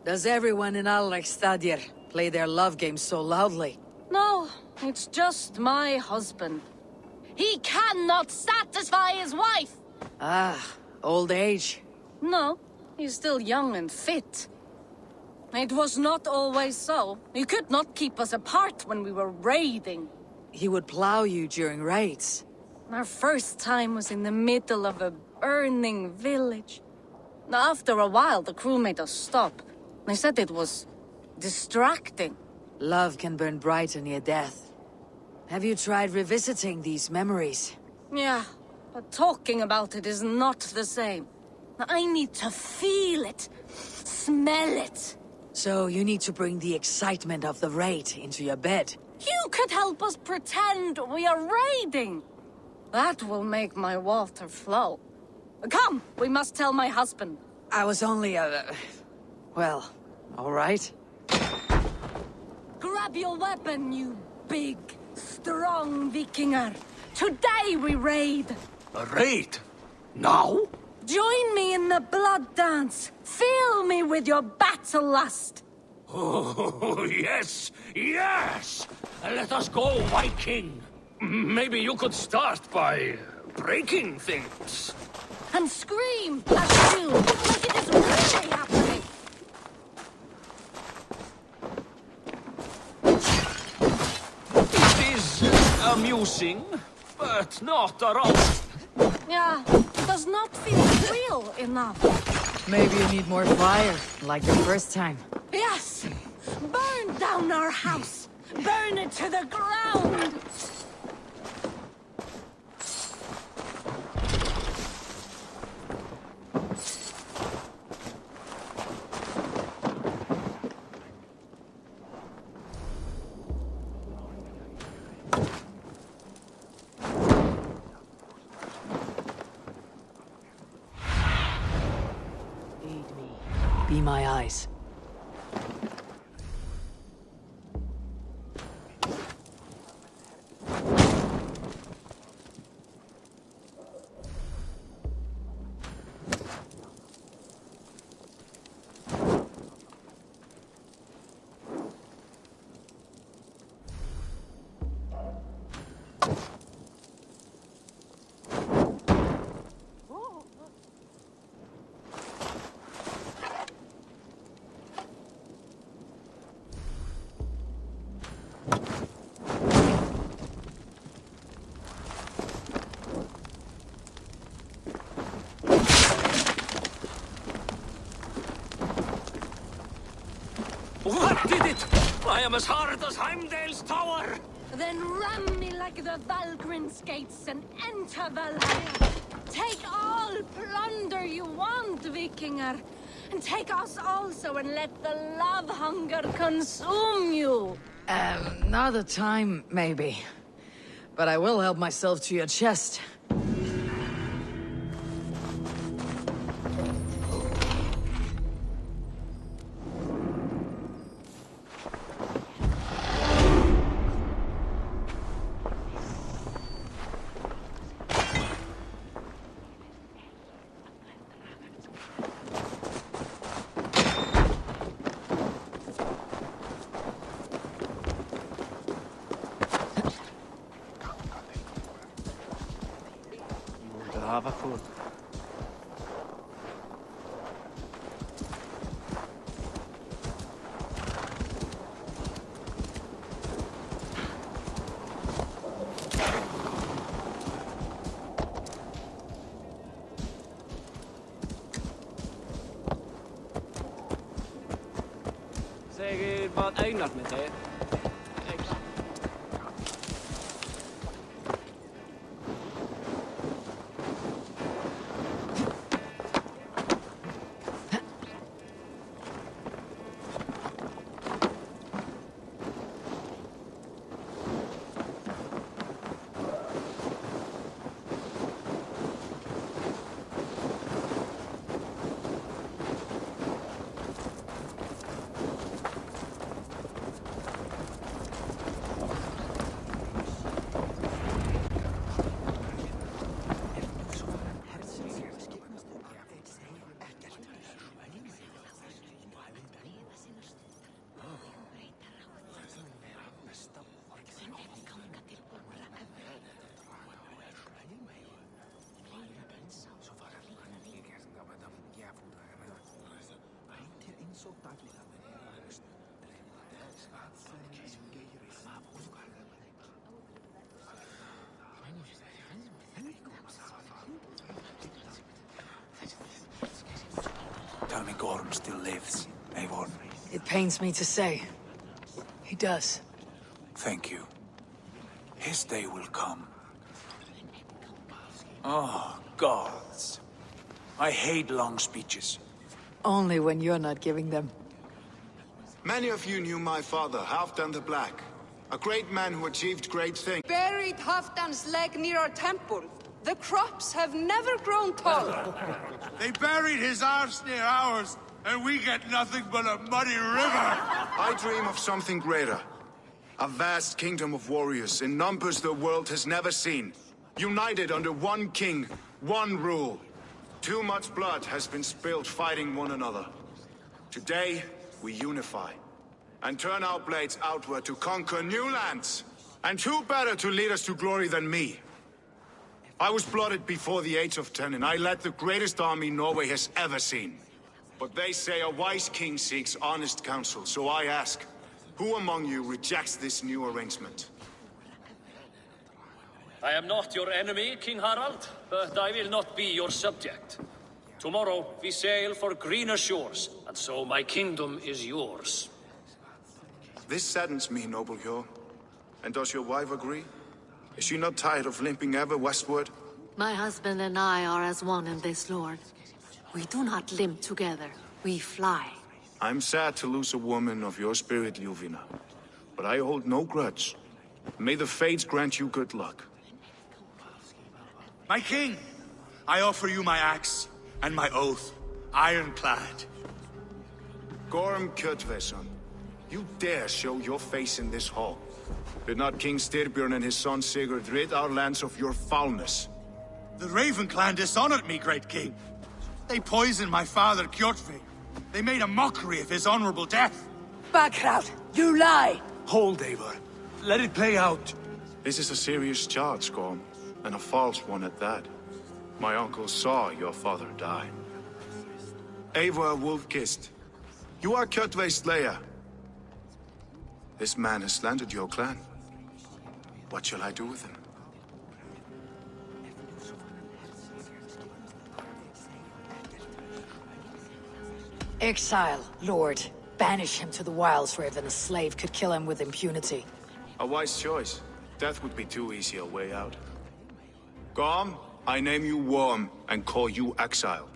Does everyone in Alrekstadir play their love game so loudly? No, it's just my husband. He cannot satisfy his wife! Ah, old age. No, he's still young and fit. It was not always so. He could not keep us apart when we were raiding. He would plow you during raids. Our first time was in the middle of a burning village. After a while, the crew made us stop. They said it was distracting. Love can burn brighter near death. Have you tried revisiting these memories? Yeah, but talking about it is not the same. I need to feel it, smell it. So you need to bring the excitement of the raid into your bed. You could help us pretend we are raiding. That will make my water flow. Come, we must tell my husband. I was only well, all right. Grab your weapon, you big, strong Vikinger. Today we raid. A raid? Now? Join me in the blood dance. Fill me with your battle lust. Oh, yes, yes! Let us go, Viking. Maybe you could start by breaking things. And scream as you, like it is really happening. It is amusing, but not arousing. Yeah, it does not feel real enough. Maybe you need more fire, like the first time. Yes! Burn down our house! Burn it to the ground! Be my eyes. What did it? I am as hard as Heimdall's tower! Then ram me like the Valgrin's gates and enter Valhalla. Take all plunder you want, Vikinger. And take us also and let the love hunger consume you. Another time, maybe. But I will help myself to your chest. Vad coolt. Säger vad ägnat med det. Tell me Gorm still lives, Eivor. It pains me to say. He does. Thank you. His day will come. Oh, gods. I hate long speeches. Only when you're not giving them. Many of you knew my father, Halfdan the Black. A great man who achieved great things. Buried Halfdan's leg near our temple. The crops have never grown taller. They buried his arse near ours, and we get nothing but a muddy river! I dream of something greater. A vast kingdom of warriors in numbers the world has never seen. United under one king, one rule. Too much blood has been spilled fighting one another. Today, we unify. And turn our blades outward to conquer new lands. And who better to lead us to glory than me? I was blooded before the age of 10, and I led the greatest army Norway has ever seen. But they say a wise king seeks honest counsel, so I ask, who among you rejects this new arrangement? I am not your enemy, King Harald, but I will not be your subject. Tomorrow we sail for greener shores, and so my kingdom is yours. This saddens me, noble Hjor. And does your wife agree? Is she not tired of limping ever westward? My husband and I are as one in this, Lord. We do not limp together. We fly. I'm sad to lose a woman of your spirit, Ljuvina. But I hold no grudge. May the fates grant you good luck. My king, I offer you my axe and my oath, ironclad. Gorm Kjotveson, you dare show your face in this hall. Did not King Styrbjörn and his son Sigurd rid our lands of your foulness? The Raven clan dishonored me, great king. They poisoned my father, Kjotve. They made a mockery of his honorable death. Background, you lie! Hold, Eivor. Let it play out. This is a serious charge, Gorm, and a false one at that. My uncle saw your father die. Eivor Wolf-Kissed, you are Kjotve's slayer. This man has slandered your clan. What shall I do with him? Exile, Lord. Banish him to the wilds where even a slave could kill him with impunity. A wise choice. Death would be too easy a way out. Gorm, I name you Worm and call you exiled.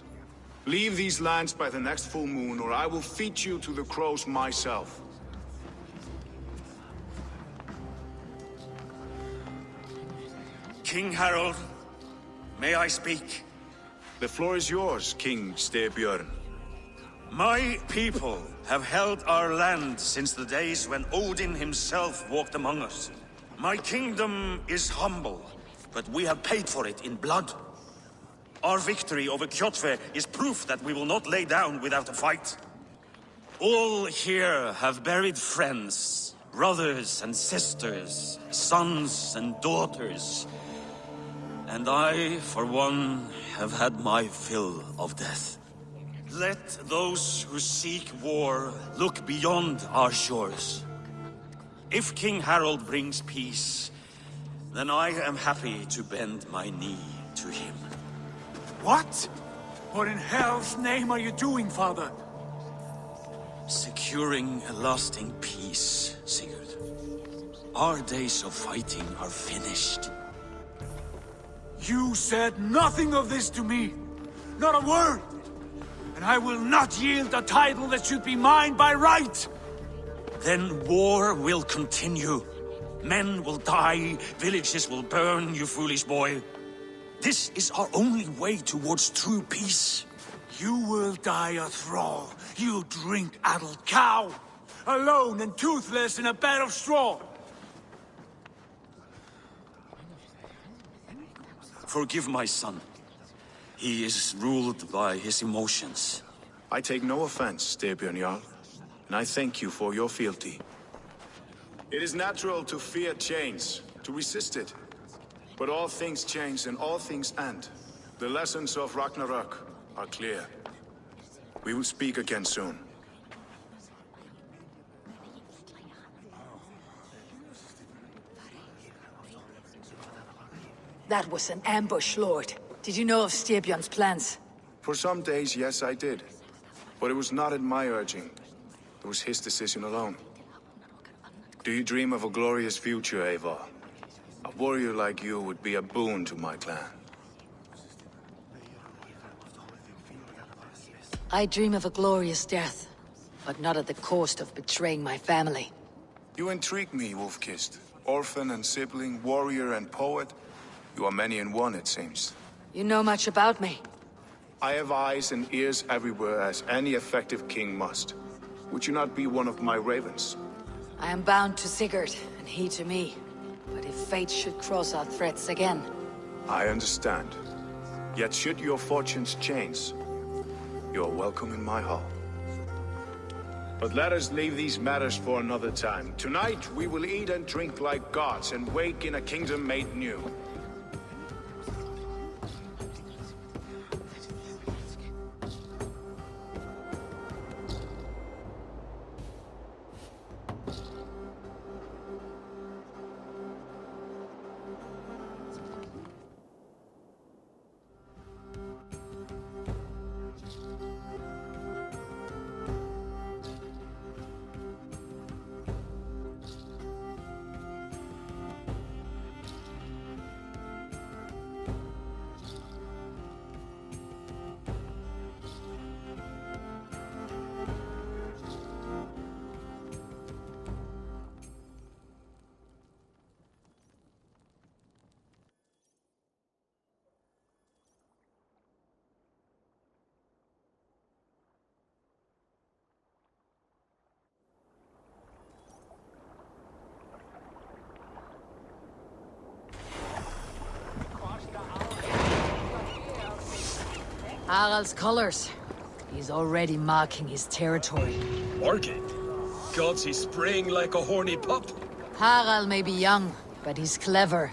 Leave these lands by the next full moon, or I will feed you to the crows myself. King Harald, may I speak? The floor is yours, King Styrbjörn. My people have held our land since the days when Odin himself walked among us. My kingdom is humble, but we have paid for it in blood. Our victory over Kjotve is proof that we will not lay down without a fight. All here have buried friends, brothers and sisters, sons and daughters. And I, for one, have had my fill of death. Let those who seek war look beyond our shores. If King Harald brings peace, then I am happy to bend my knee to him. What? What in hell's name are you doing, father? Securing a lasting peace, Sigurd. Our days of fighting are finished. You said nothing of this to me. Not a word. And I will not yield a title that should be mine by right. Then war will continue. Men will die, villages will burn, you foolish boy. This is our only way towards true peace. You will die a thrall, you drink-addled cow. Alone and toothless in a bed of straw. Forgive my son. He is ruled by his emotions. I take no offense, Styrbjörn Jarl, and I thank you for your fealty. It is natural to fear change, to resist it. But all things change and all things end. The lessons of Ragnarok are clear. We will speak again soon. That was an ambush, Lord. Did you know of Styrbjörn's plans? For some days, yes, I did. But it was not at my urging. It was his decision alone. Do you dream of a glorious future, Eivor? A warrior like you would be a boon to my clan. I dream of a glorious death, but not at the cost of betraying my family. You intrigue me, Wolf-Kissed. Orphan and sibling, warrior and poet. You are many in one, it seems. You know much about me. I have eyes and ears everywhere, as any effective king must. Would you not be one of my ravens? I am bound to Sigurd, and he to me. But if fate should cross our threads again... I understand. Yet should your fortunes change, you are welcome in my hall. But let us leave these matters for another time. Tonight, we will eat and drink like gods and wake in a kingdom made new. Harald's colors. He's already marking his territory. Marking? Gods, he's spraying like a horny pup. Harald may be young, but he's clever.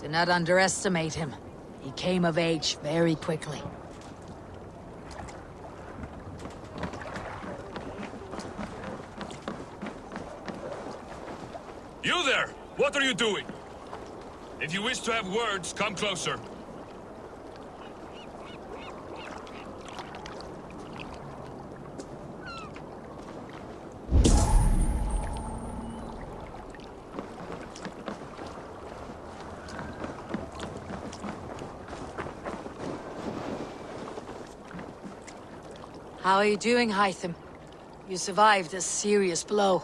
Do not underestimate him. He came of age very quickly. You there! What are you doing? If you wish to have words, come closer. How are you doing, Hytham? You survived a serious blow.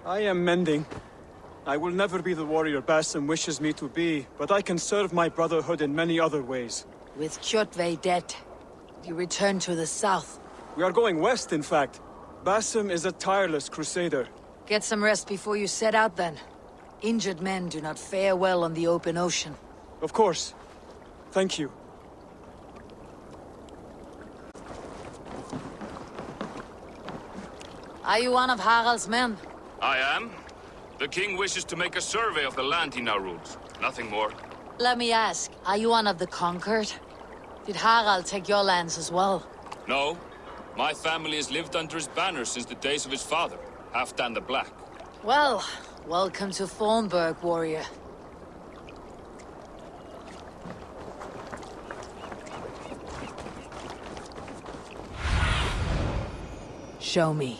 I am mending. I will never be the warrior Basim wishes me to be, but I can serve my brotherhood in many other ways. With Kjotve dead, you return to the south. We are going west, in fact. Basim is a tireless crusader. Get some rest before you set out, then. Injured men do not fare well on the open ocean. Of course. Thank you. Are you one of Harald's men? I am. The king wishes to make a survey of the land he now rules. Nothing more. Let me ask, are you one of the conquered? Did Harald take your lands as well? No. My family has lived under his banner since the days of his father, Halfdan the Black. Well, welcome to Thornburg, warrior. Show me.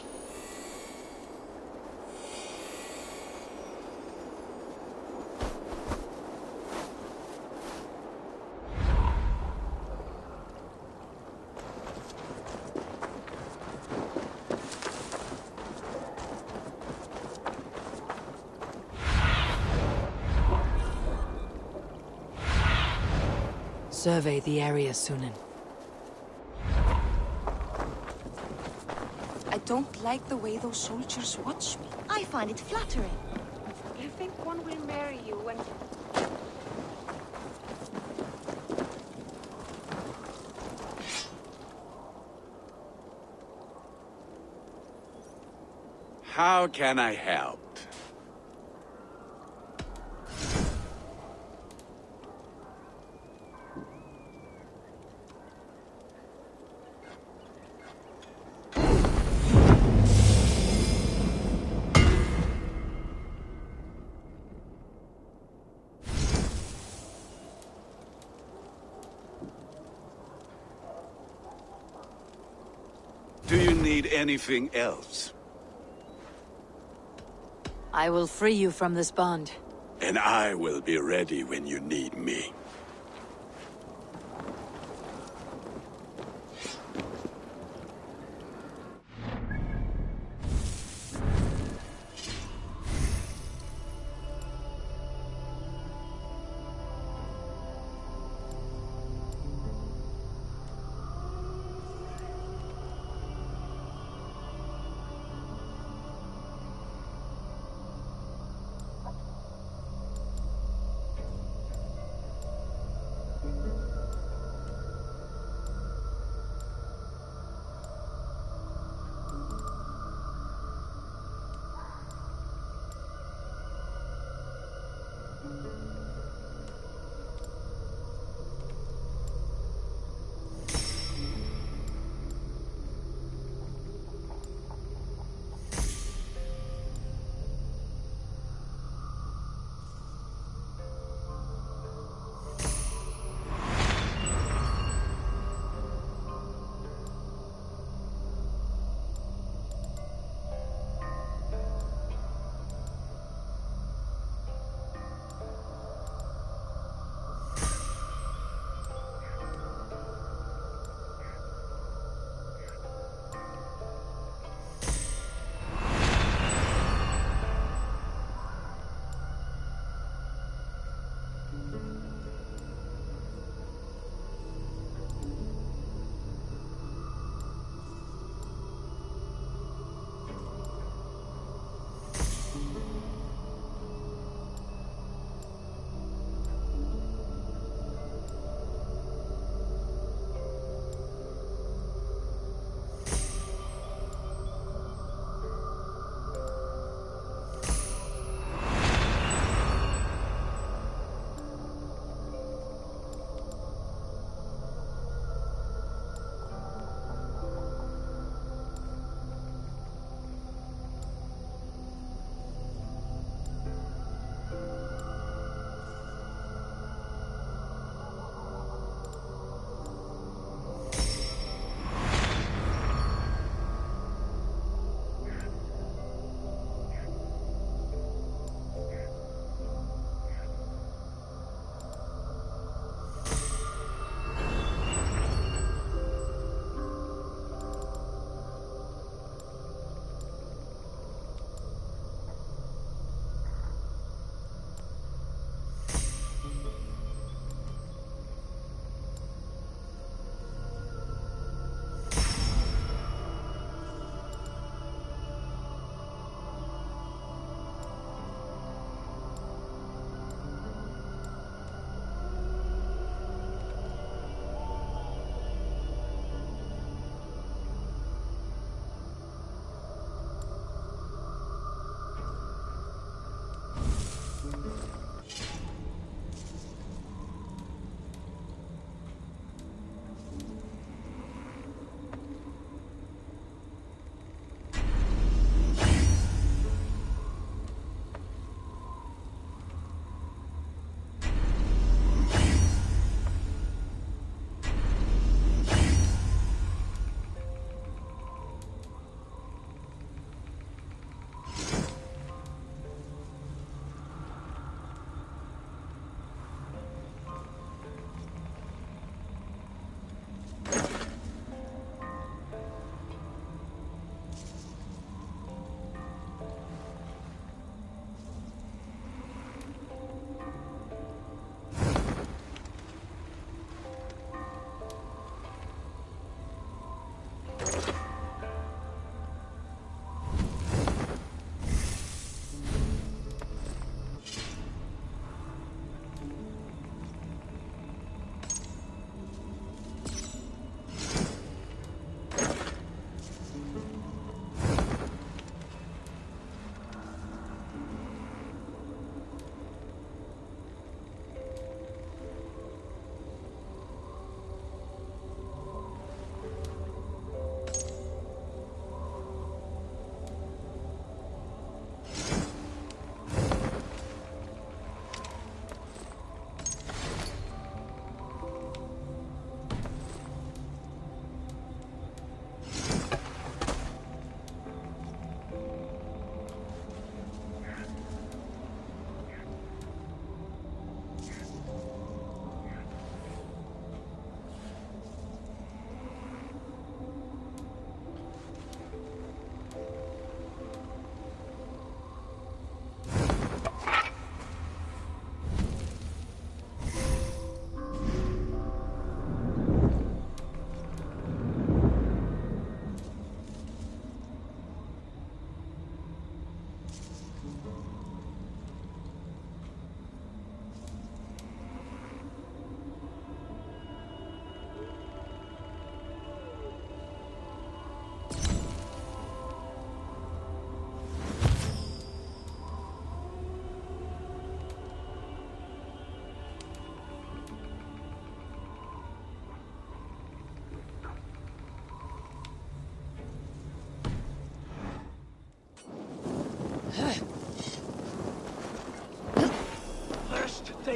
Survey the area, Sunan. I don't like the way those soldiers watch me. I find it flattering. You think one will marry you when... How can I help? need anything else. I will free you from this bond. And I will be ready when you need me.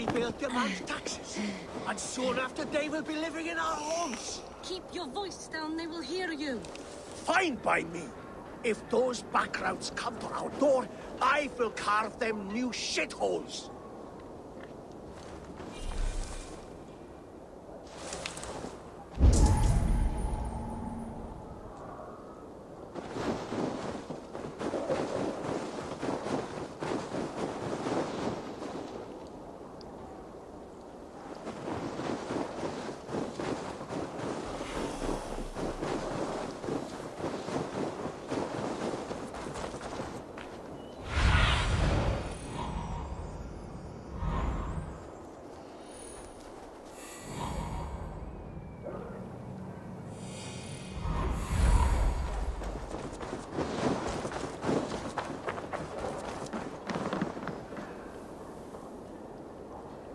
they will demand taxes. And soon after they will be living in our homes. Keep your voice down, they will hear you. Fine by me. If those backgrounds come to our door, I will carve them new shitholes.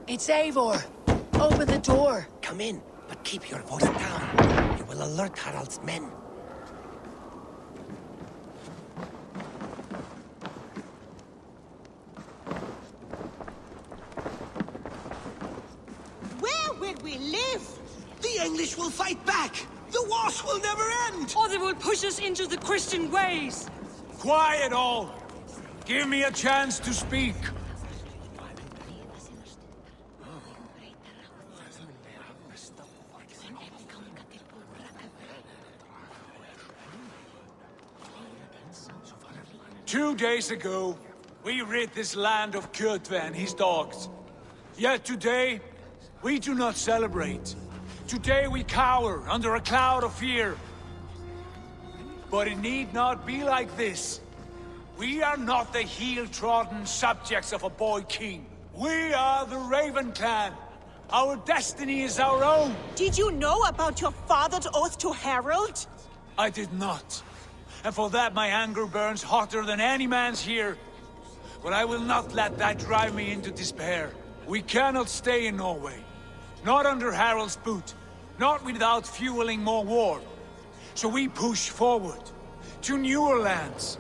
It's Eivor! Open the door! Come in, but keep your voice down. You will alert Harald's men. Where will we live? The English will fight back! The wars will never end! Or they will push us into the Christian ways! Quiet all! Give me a chance to speak! 2 days ago, we rid this land of Kjotve and his dogs. Yet today, we do not celebrate. Today we cower under a cloud of fear. But it need not be like this. We are not the heel-trodden subjects of a boy king. We are the Raven clan. Our destiny is our own. Did you know about your father's oath to Harald? I did not. And for that my anger burns hotter than any man's here. But I will not let that drive me into despair. We cannot stay in Norway. Not under Harald's boot. Not without fueling more war. So we push forward. To newer lands.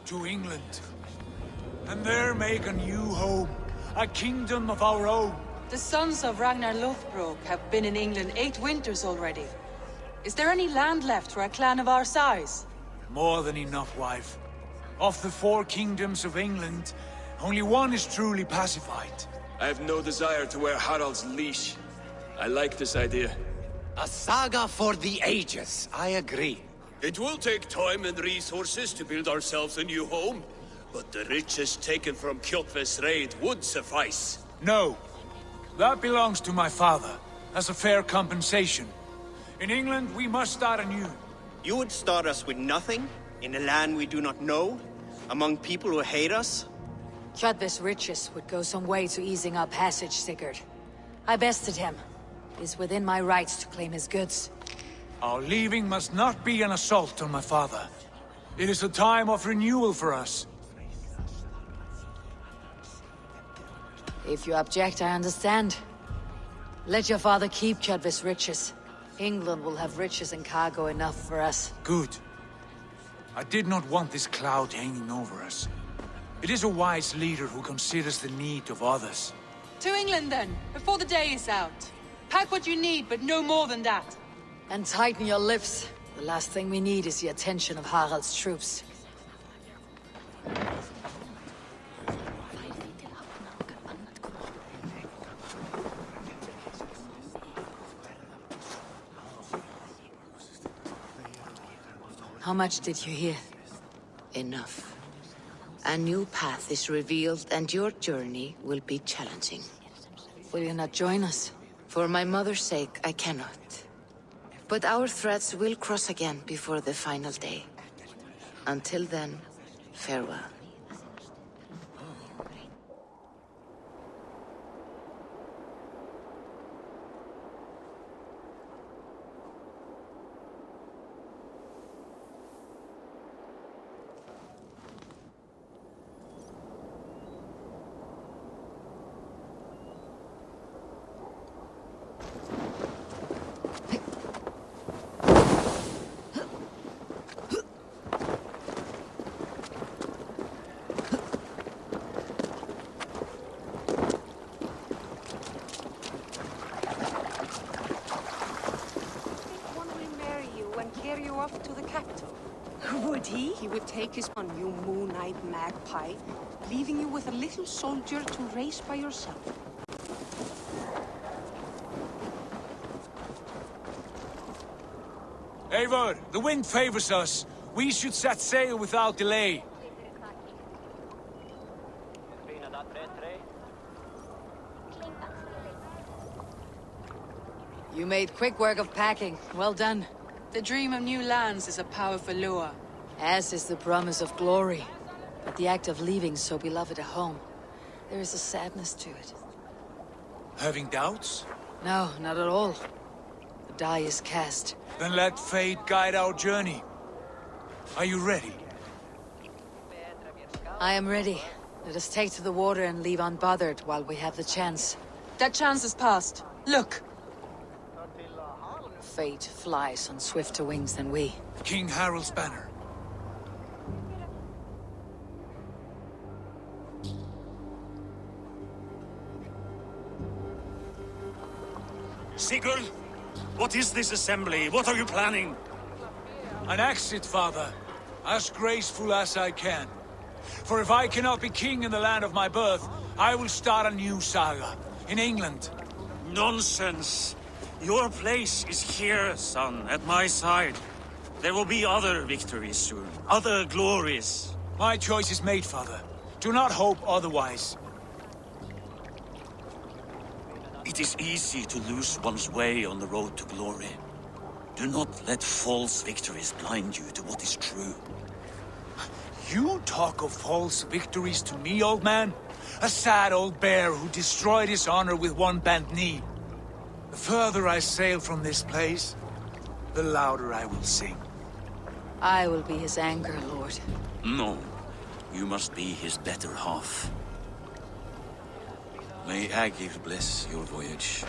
To England. And there make a new home. A kingdom of our own. The sons of Ragnar Lothbrok have been in England 8 winters already. Is there any land left for a clan of our size? More than enough, wife. Of the 4 kingdoms of England, only one is truly pacified. I have no desire to wear Harald's leash. I like this idea. A saga for the ages, I agree. It will take time and resources to build ourselves a new home, but the riches taken from Kjotve's raid would suffice. No. That belongs to my father, as a fair compensation. In England, we must start anew. You would start us with nothing? In a land we do not know? Among people who hate us? Kjotve's riches would go some way to easing our passage, Sigurd. I bested him. It is within my rights to claim his goods. Our leaving must not be an assault on my father. It is a time of renewal for us. If you object, I understand. Let your father keep Kjotve's riches. England will have riches and cargo enough for us. Good. I did not want this cloud hanging over us. It is a wise leader who considers the need of others. To England then, before the day is out. Pack what you need, but no more than that. And tighten your lips. The last thing we need is the attention of Harald's troops. How much did you hear? Enough. A new path is revealed, and your journey will be challenging. Will you not join us? For my mother's sake, I cannot. But our threads will cross again before the final day. Until then, farewell. capital. Would he? He would take his on you moon-eyed magpie, leaving you with a little soldier to race by yourself. Eivor, the wind favors us. We should set sail without delay. You made quick work of packing. Well done. The dream of new lands is a powerful lure. As is the promise of glory. But the act of leaving so beloved a home, there is a sadness to it. Having doubts? No, not at all. The die is cast. Then let fate guide our journey. Are you ready? I am ready. Let us take to the water and leave unbothered while we have the chance. That chance is past. Look! Fate flies on swifter wings than we. King Harald's banner. Sigurd, what is this assembly? What are you planning? An exit, father. As graceful as I can. For if I cannot be king in the land of my birth, I will start a new saga. In England. Nonsense. Your place is here, son, at my side. There will be other victories soon. Other glories. My choice is made, father. Do not hope otherwise. It is easy to lose one's way on the road to glory. Do not let false victories blind you to what is true. You talk of false victories to me, old man? A sad old bear who destroyed his honor with one bent knee. The further I sail from this place, the louder I will sing. I will be his anger, Lord. No, you must be his better half. May Agir bless your voyage.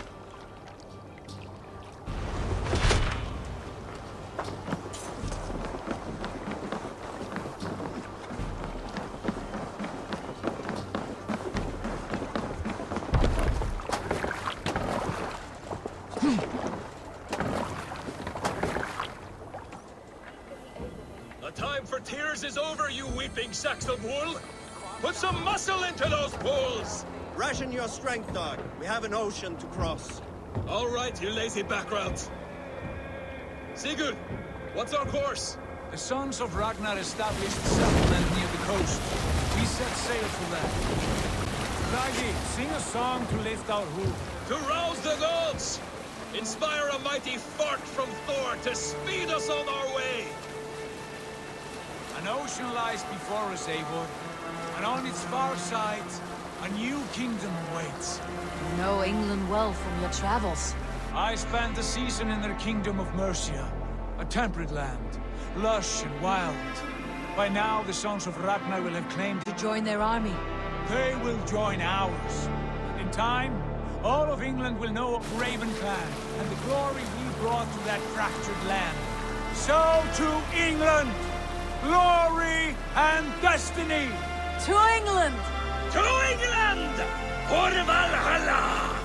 Tears is over, you weeping sacks of wool! Put some muscle into those poles! Ration your strength, dog. We have an ocean to cross. All right, you lazy backgrounds. Sigurd, what's our course? The sons of Ragnar established a settlement near the coast. We set sail for that. Ragi, sing a song to lift our hoof. To rouse the gods! Inspire a mighty fart from Thor to speed us on our way! An ocean lies before us, Eivor, and on its far side, a new kingdom awaits. You know England well from your travels. I spent a season in their kingdom of Mercia, a temperate land, lush and wild. By now, the sons of Ragnar will have claimed to join their army. They will join ours. In time, all of England will know of Raven Clan and the glory we brought to that fractured land. So to England! Glory and destiny! To England! To England! For Valhalla!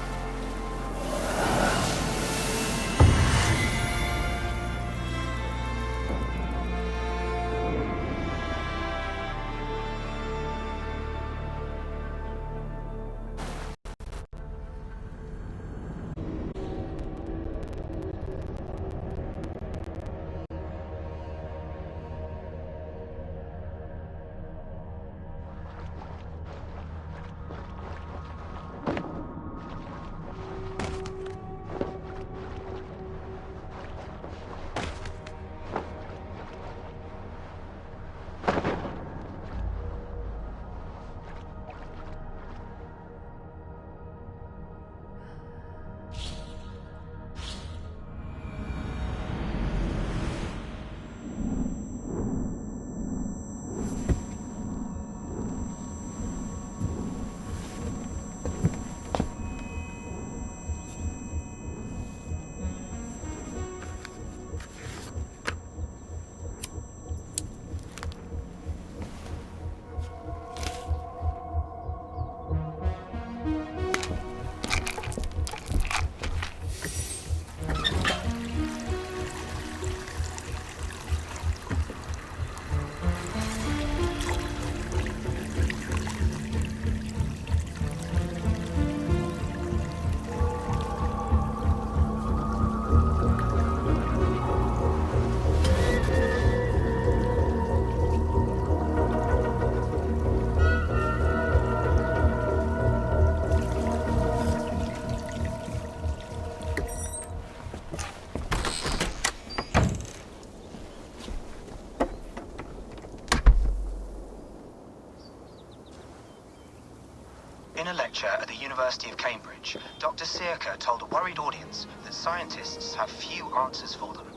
During a lecture at the University of Cambridge, Dr. Circa told a worried audience that scientists have few answers for them.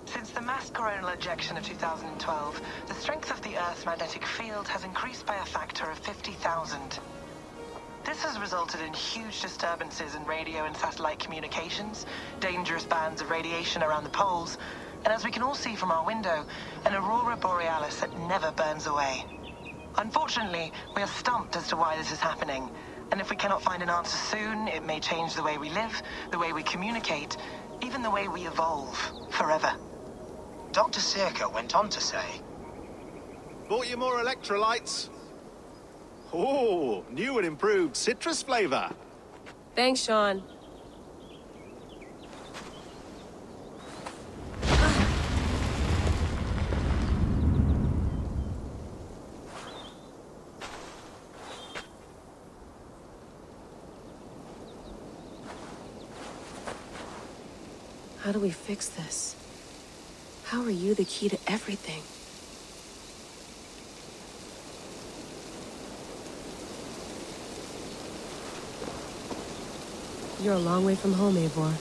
Since the mass coronal ejection of 2012, the strength of the Earth's magnetic field has increased by a factor of 50,000. This has resulted in huge disturbances in radio and satellite communications, dangerous bands of radiation around the poles, and as we can all see from our window, an aurora borealis that never burns away. Unfortunately, we are stumped as to why this is happening, and if we cannot find an answer soon, it may change the way we live, the way we communicate, even the way we evolve, forever. Dr. Circa went on to say, Bought you more electrolytes? Oh, new and improved citrus flavor. Thanks, Sean. How do we fix this? How are you the key to everything? You're a long way from home, Eivor.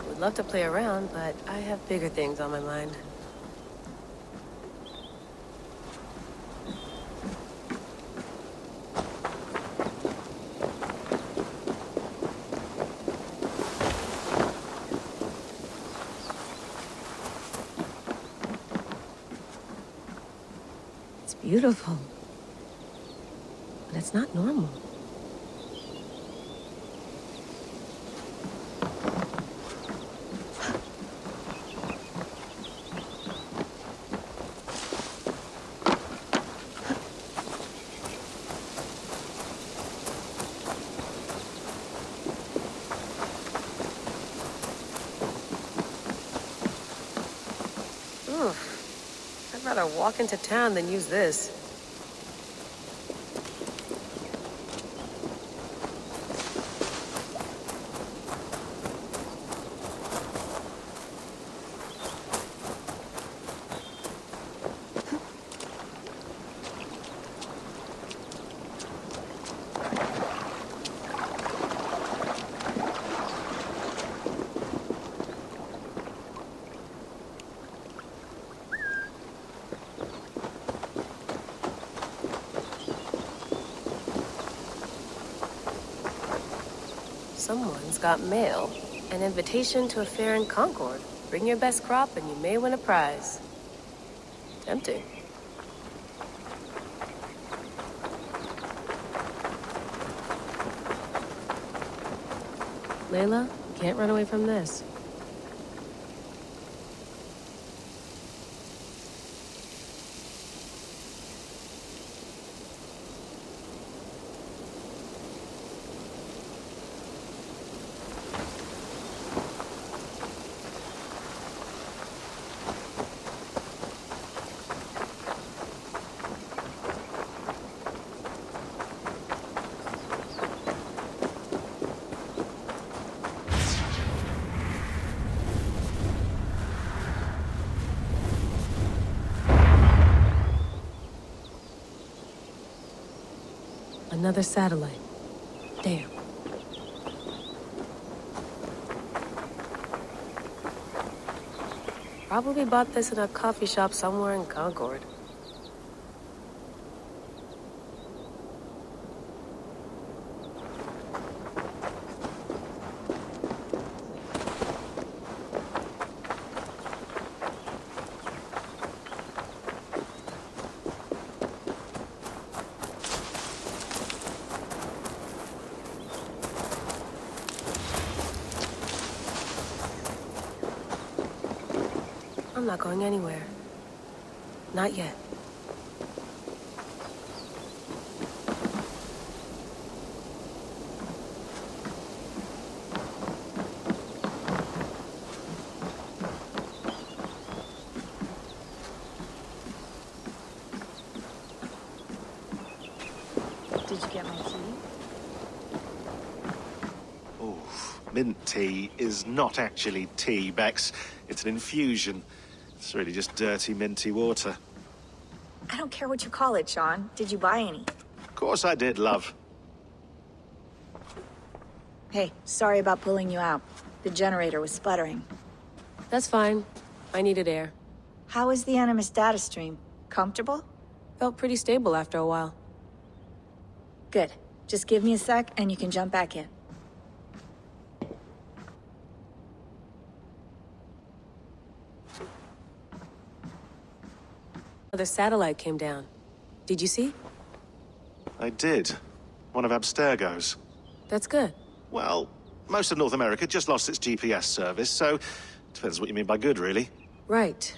Would love to play around, but I have bigger things on my mind. It's beautiful, but it's not normal. I'd rather walk into town than use this. Someone's got mail. An invitation to a fair in Concord. Bring your best crop and you may win a prize. Tempting. Layla, you can't run away from this. Another satellite. Damn. Probably bought this in a coffee shop somewhere in Concord. I'm not going anywhere. Not yet. mint tea is not actually tea, Bex. It's an infusion. It's really just dirty, minty water. I don't care what you call it, Sean. Did you buy any? Of course I did, love. Hey, sorry about pulling you out. The generator was sputtering. That's fine. I needed air. How is the Animus data stream? Comfortable? Felt pretty stable after a while. Good. Just give me a sec and you can jump back in. The satellite came down. Did you see? I did. One of Abstergo's. That's good. Well, most of North America just lost its GPS service, so depends what you mean by good, really. Right.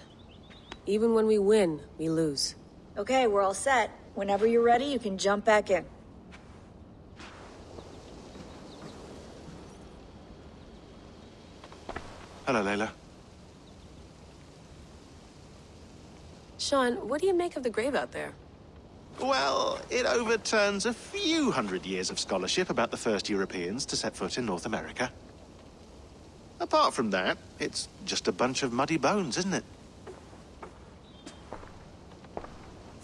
Even when we win, we lose. Okay, we're all set. Whenever you're ready, you can jump back in. Hello, Layla. Sean, what do you make of the grave out there? Well, it overturns a few hundred years of scholarship about the first Europeans to set foot in North America. Apart from that, it's just a bunch of muddy bones, isn't it?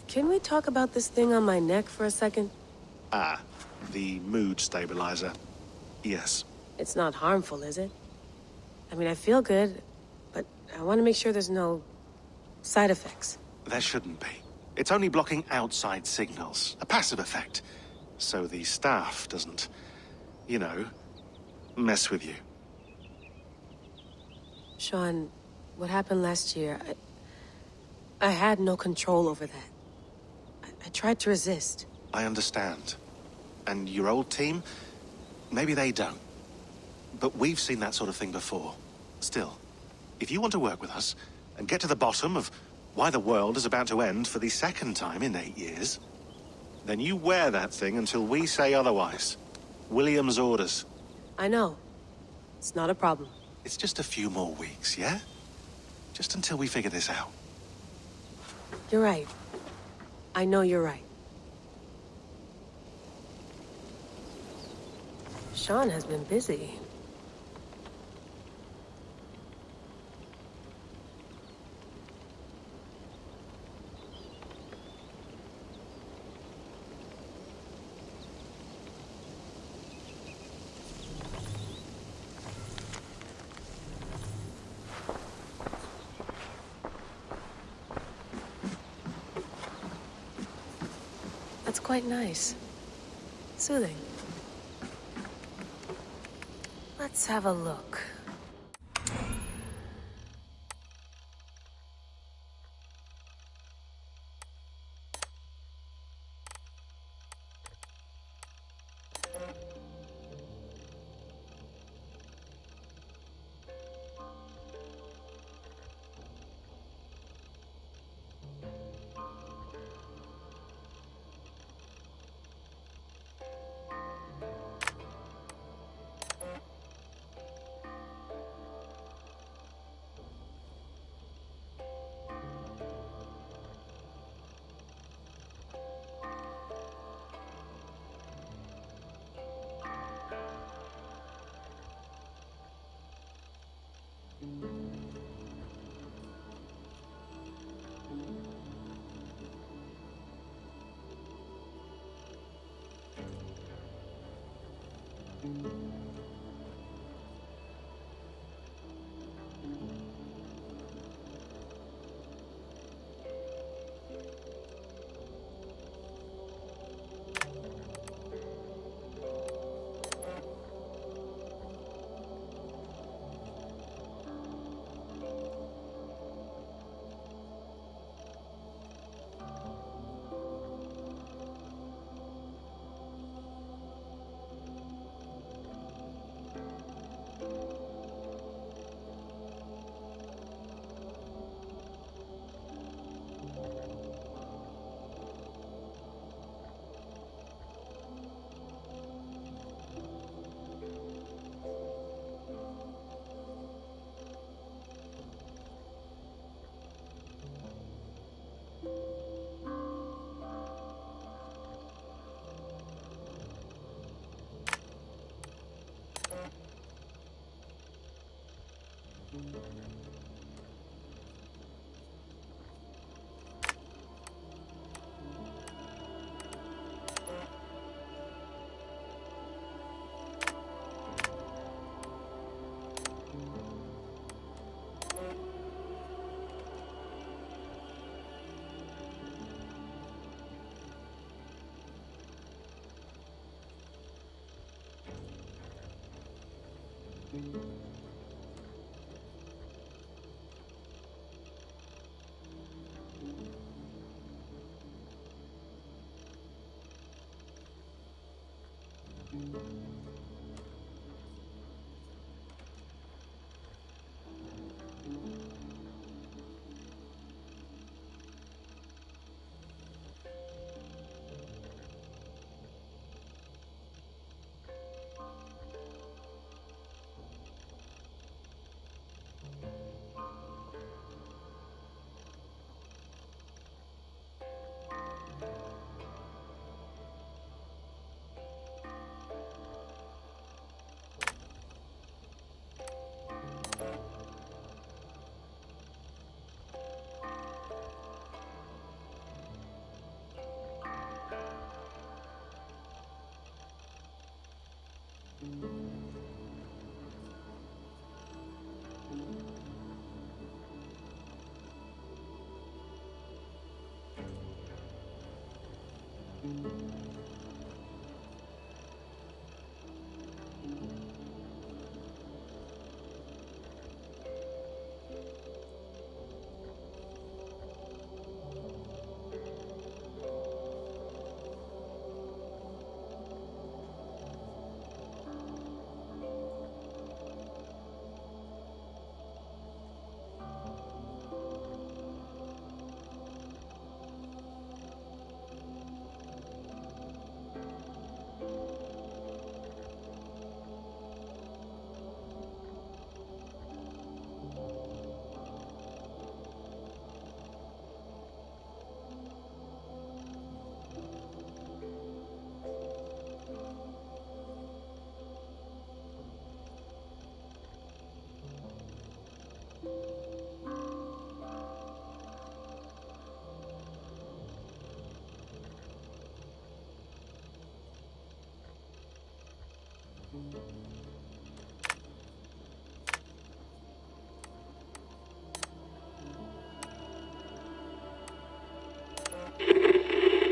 Can we talk about this thing on my neck for a second? Ah, the mood stabilizer. Yes. It's not harmful, is it? I mean, I feel good, but I want to make sure there's no side effects. There shouldn't be. It's only blocking outside signals, a passive effect. So the staff doesn't, you know, mess with you. Sean, what happened last year, I had no control over that. I tried to resist. I understand. And your old team, maybe they don't. But we've seen that sort of thing before. Still, if you want to work with us and get to the bottom of why the world is about to end for the second time in 8 years, then you wear that thing until we say otherwise. William's orders. I know. It's not a problem. It's just a few more weeks, yeah? Just until we figure this out. You're right. I know you're right. Sean has been busy. That's quite nice. Soothing. Let's have a look.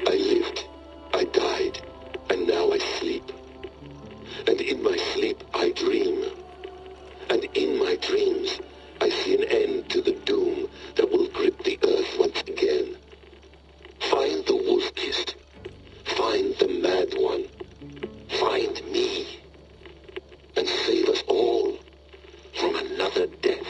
I lived, I died, and now I sleep. And in my sleep I dream. And in my dreams I see an end to the doom that will grip the earth once again. Find the wolf-kissed. Find the mad one. Find me. And save us all from another death.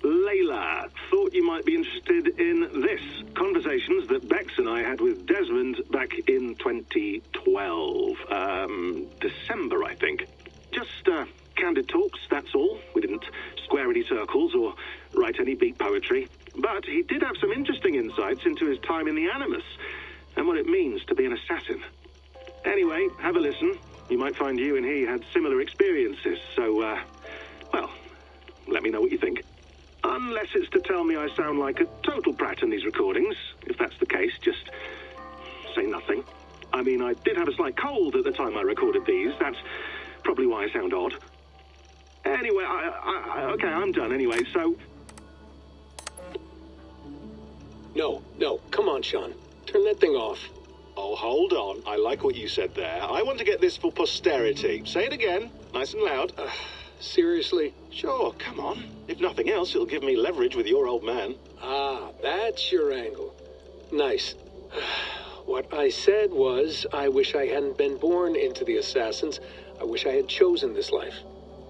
Layla, thought you might be interested in this. Conversations that Bex and I had with Desmond back in 2012. December, I think. Just, candid talks, that's all. We didn't square any circles or write any beat poetry. But he did have some interesting insights into his time in the Animus and what it means to be an assassin. Anyway, have a listen. You might find you and he had similar experiences, so, well, let me know what you think. Unless it's to tell me I sound like a total brat in these recordings. If that's the case, just say nothing. I mean, I did have a slight cold at the time I recorded these. That's probably why I sound odd. Anyway, okay, I'm done anyway, so... No, come on, Sean. Turn that thing off. Oh, hold on. I like what you said there. I want to get this for posterity. Say it again, nice and loud. Seriously? Sure, come on. If nothing else, it'll give me leverage with your old man. Ah, that's your angle. Nice. What I said was, I wish I hadn't been born into the Assassins. I wish I had chosen this life.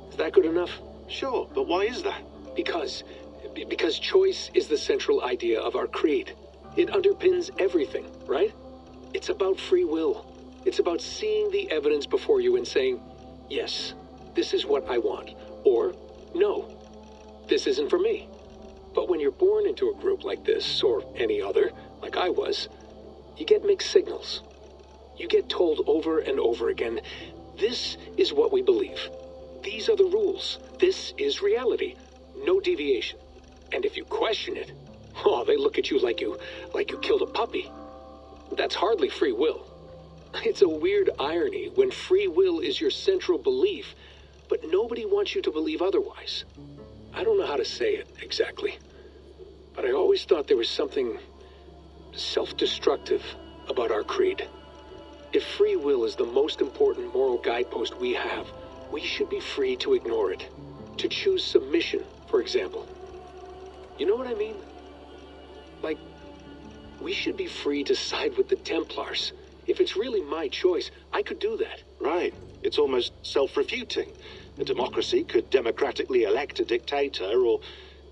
Is that good enough? Sure, but why is that? Because choice is the central idea of our creed. It underpins everything, right? It's about free will. It's about seeing the evidence before you and saying, yes, this is what I want. Or, no, this isn't for me. But when you're born into a group like this, or any other, like I was, you get mixed signals. You get told over and over again, this is what we believe. These are the rules. This is reality. No deviation. And if you question it, oh, they look at you like you killed a puppy. That's hardly free will. It's a weird irony when free will is your central belief, but nobody wants you to believe otherwise. I don't know how to say it exactly, but I always thought there was something self-destructive about our creed. If free will is the most important moral guidepost we have, we should be free to ignore it. To choose submission, for example. You know what I mean? Like, we should be free to side with the Templars. If it's really my choice, I could do that. Right. It's almost self-refuting. A democracy could democratically elect a dictator or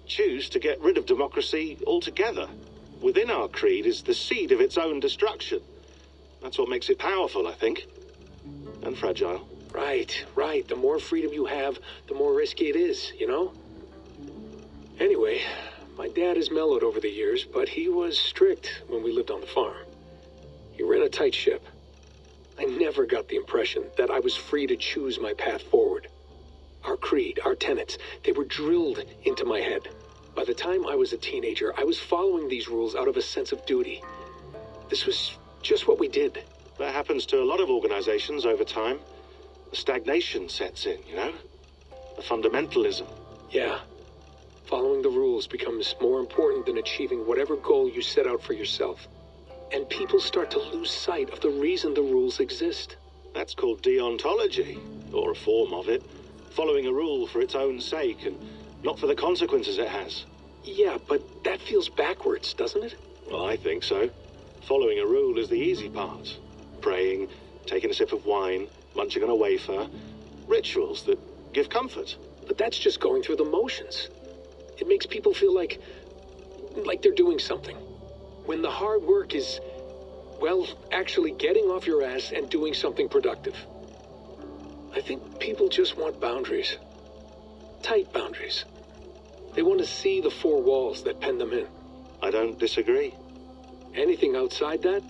choose to get rid of democracy altogether. Within our creed is the seed of its own destruction. That's what makes it powerful, I think. And fragile. Right. The more freedom you have, the more risky it is, you know? Anyway, my dad has mellowed over the years, but he was strict when we lived on the farm. He ran a tight ship. I never got the impression that I was free to choose my path forward. Our creed, our tenets, they were drilled into my head. By the time I was a teenager, I was following these rules out of a sense of duty. This was just what we did. That happens to a lot of organizations over time. The stagnation sets in, you know? The fundamentalism. Yeah. Following the rules becomes more important than achieving whatever goal you set out for yourself. And people start to lose sight of the reason the rules exist. That's called deontology, or a form of it. Following a rule for its own sake, and not for the consequences it has. Yeah, but that feels backwards, doesn't it? Well, I think so. Following a rule is the easy part. Praying, taking a sip of wine, munching on a wafer. Rituals that give comfort. But that's just going through the motions. It makes people feel like they're doing something. When the hard work is, well, actually getting off your ass and doing something productive. I think people just want boundaries. Tight boundaries. They want to see the four walls that pen them in. I don't disagree. Anything outside that,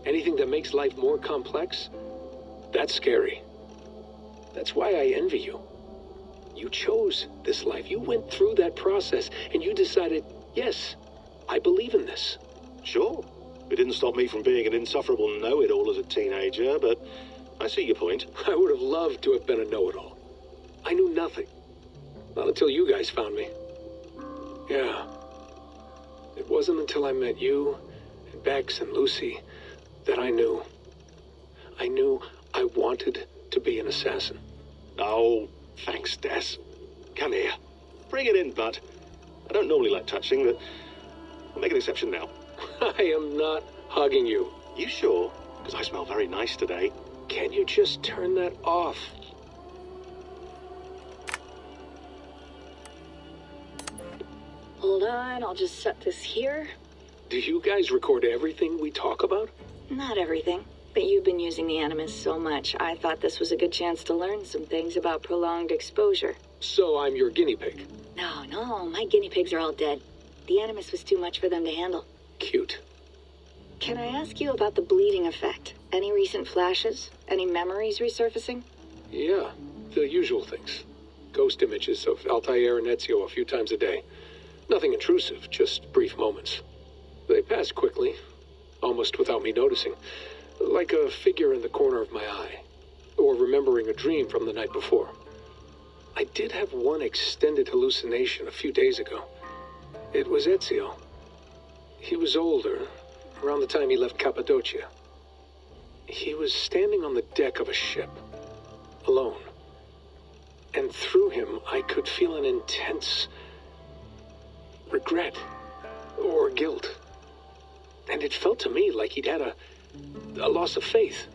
anything that makes life more complex, that's scary. That's why I envy you. You chose this life. You went through that process, and you decided, yes, I believe in this. Sure. It didn't stop me from being an insufferable know-it-all as a teenager, but I see your point. I would have loved to have been a know-it-all. I knew nothing. Not until you guys found me. Yeah. It wasn't until I met you, and Bex and Lucy, that I knew. I knew I wanted to be an assassin. Oh, thanks, Des. Come here. Bring it in, bud. I don't normally like touching, but I'll make an exception now. I am not hugging you. You sure? Because I smell very nice today. Can you just turn that off? Hold on, I'll just set this here. Do you guys record everything we talk about? Not everything, but you've been using the Animus so much, I thought this was a good chance to learn some things about prolonged exposure. So I'm your guinea pig? No, my guinea pigs are all dead. The Animus was too much for them to handle. Cute. Can I ask you about the bleeding effect? Any recent flashes? Any memories resurfacing? Yeah, the usual things. Ghost images of Altair and Ezio a few times a day. Nothing intrusive, just brief moments. They pass quickly, almost without me noticing. Like a figure in the corner of my eye. Or remembering a dream from the night before. I did have one extended hallucination a few days ago. It was Ezio. He was older, around the time he left Cappadocia. He was standing on the deck of a ship, alone. And through him, I could feel an intense regret or guilt. And it felt to me like he'd had a loss of faith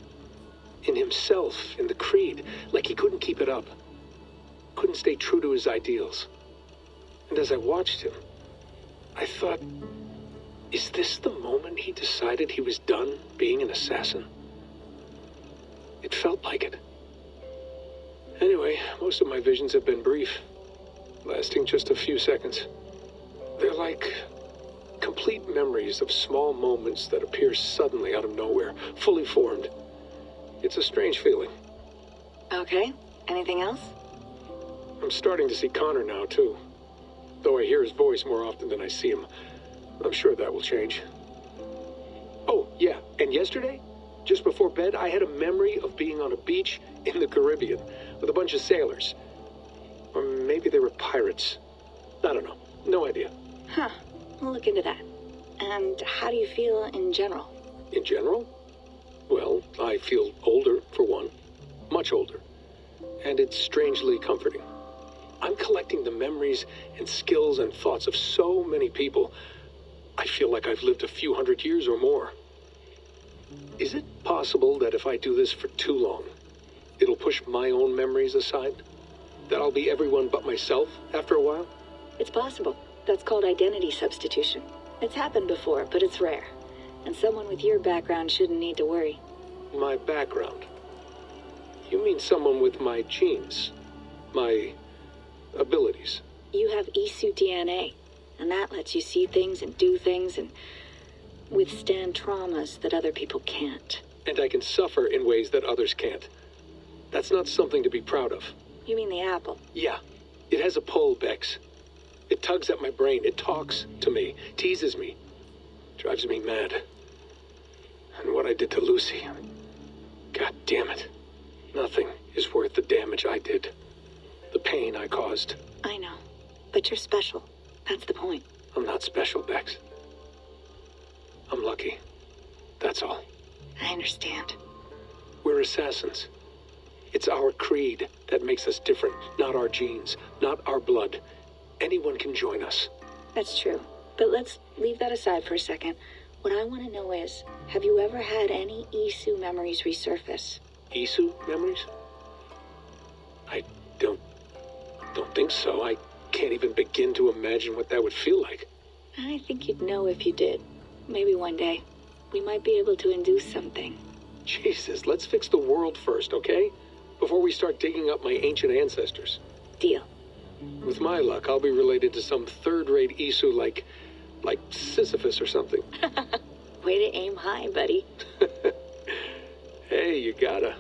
in himself, in the creed, like he couldn't keep it up, couldn't stay true to his ideals. And as I watched him, I thought, is this the moment he decided he was done being an assassin? It felt like it. Anyway, most of my visions have been brief, lasting just a few seconds. They're like complete memories of small moments that appear suddenly out of nowhere, fully formed. It's a strange feeling. Okay. Anything else? I'm starting to see Connor now, too. Though I hear his voice more often than I see him. I'm sure that will change. Oh, yeah, and yesterday, just before bed, I had a memory of being on a beach in the Caribbean with a bunch of sailors. Or maybe they were pirates. I don't know. No idea. Huh. We'll look into that. And how do you feel in general? In general? Well, I feel older, for one. Much older. And it's strangely comforting. I'm collecting the memories and skills and thoughts of so many people. I feel like I've lived a few hundred years or more. Is it possible that if I do this for too long, it'll push my own memories aside? That I'll be everyone but myself after a while? It's possible. That's called identity substitution. It's happened before, but it's rare. And someone with your background shouldn't need to worry. My background? You mean someone with my genes? My abilities? You have Isu DNA, and that lets you see things and do things and withstand traumas that other people can't. And I can suffer in ways that others can't. That's not something to be proud of. You mean the apple? Yeah. It has a pull, Bex. It tugs at my brain. It talks to me. Teases me. Drives me mad. And what I did to Lucy... God damn it. Nothing is worth the damage I did. The pain I caused. I know. But you're special. That's the point. I'm not special, Bex. I'm lucky. That's all. I understand. We're assassins. It's our creed that makes us different, not our genes, not our blood. Anyone can join us. That's true. But let's leave that aside for a second. What I want to know is, have you ever had any Isu memories resurface? Isu memories? I don't think so. I can't even begin to imagine what that would feel like. I think you'd know if you did. Maybe one day. We might be able to induce something. Jesus, let's fix the world first, okay? Before we start digging up my ancient ancestors. Deal. With my luck, I'll be related to some third-rate Isu like Sisyphus or something. Way to aim high, buddy. Hey, you gotta.